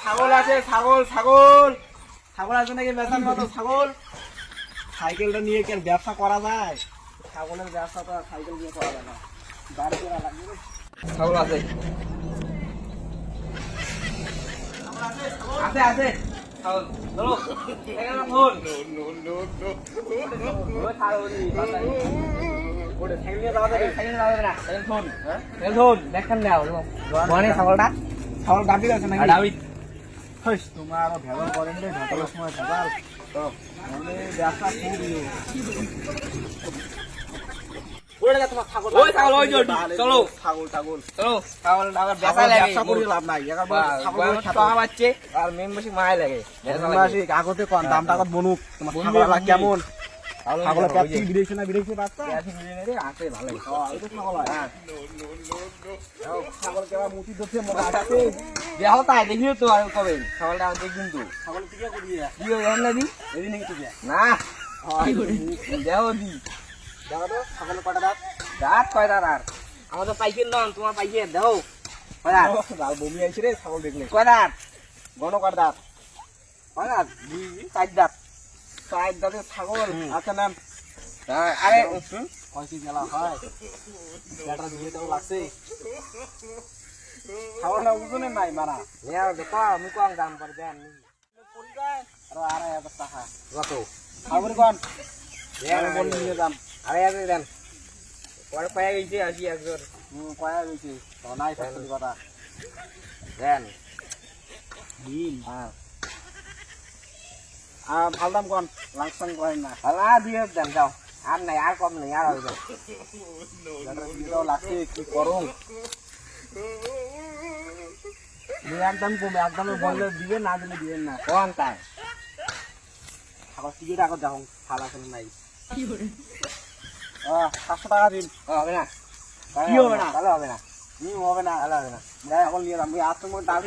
ছাগল আছে, ছাগল ছাগল ছাগল আছে নাকি বেচার মতো? ছাগল সাইকেলটা নিয়ে কি আর ব্যবসা করা যায়? ছাগলের ব্যবসা তো সাইকেল দিয়ে করা যায় না, গাড়ি করা লাগবে। ছাগল আছে, আছে আছে ছাগল। চলো এখানে ফোন দেখেন ছাগলটা, ছাগল গাভীর আছে নাকি? তোমার ভেজাল করেন রে, ভেজালের সময় ভেজাল তো ব্যবসা আগতে কম দাম টাকা বনুক। তোমার কেমন বিদেশে না বিদেশে বাচ্চা আছে ভালো ছাগল কেমন মুটি ধরছে দেহ তাই দেখিও তো আর কবে ছাগলটা দেখবেন তো ছাগল টিকা করি না দি এদিন নাকি টিকা না দেহ দি দেখো তো ছাগলের কটা দাঁত? দাঁত কয় দাঁত? আর আমার তো পাইকের নন, তোমার পাইকের দেহ কয় দাঁত? বমি আইছে রে ছাগল দেখলে। কয় দাঁত? গণ কয় দাঁত? কয় দাঁত? 4 দাঁত। 4 দাঁতের ছাগল। আচ্ছা নাম আরে কয় কি গেলা হয় ব্যাটা দিয়ে তো লাগছে ছাগলটা ওজনে নাই মারা দেখো আমি কম দাম করে দেন আরে 2,500 টাকা কত ছাগল কোন বল নিয়ে দাম 2,500 দেন পরে পায়া গেছে আসি একজন পায়া গেছে তো নাই সত্যি কথা দেন দিন। হ্যাঁ ভাল দাম কোন লাংসাং করেন না ভালা দিয়ে দেন যাও আর নাই আর কম নেই আর হবে লাগছে কি করুন একদম কমে একদম বললে দিবেন না দিলে দিবেন না কোন তাই ছাগল টিকিট আগত যাও ভালো করে নাই 500 টাকা দিন হবে না কি হবে না ভালো হবে না হবে না ভালো হবে না যাই এখন নিয়ে যাবো আর তোমার দাম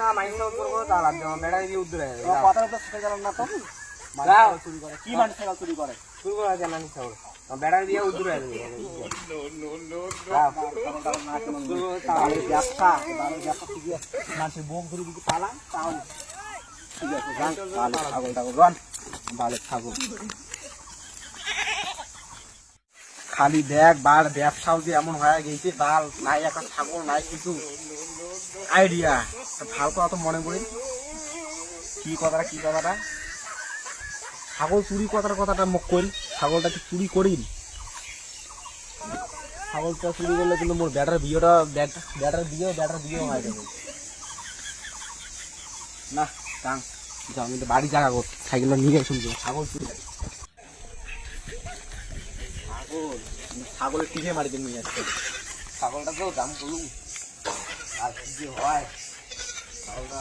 না মাইন্ড করবো তাহলে মেডা দিয়ে উদ্ধার কথা তো শুনে গেলাম না তো চুরি করে কি মানুষ ছাগল চুরি করে জানানি ছাগল বেড়া দিয়ে উদ্ধার হয়ে যাবে ব্যবসা মানুষের বোম ধরে দিকে পালাম তাও ঠিক আছে ছাগল টাগল রান ভালো ছাগল খালি দেখ বার ব্যবসাও যে এমন হয়ে গেছে বাল নাই একটা ছাগল নাই কিছু আইডিয়া ভালো কথা তো মনে করি কি কথাটা ছাগল চুরি কথাটা মুখ করি ছাগলটা কি চুরি করি ছাগলটা চুরি করলে কিন্তু মোর ব্যাটার বিয়েও হয়ে যাবে না কাং যাও কিন্তু বাড়ি জায়গা কর সাইকেলটা নিয়ে শুনছো ছাগল চুরি ছাগলের টিকে মারিতে নিয়ে আসছে ছাগলটা তো দাম বলুন আর কি যে হয় ছাগলটা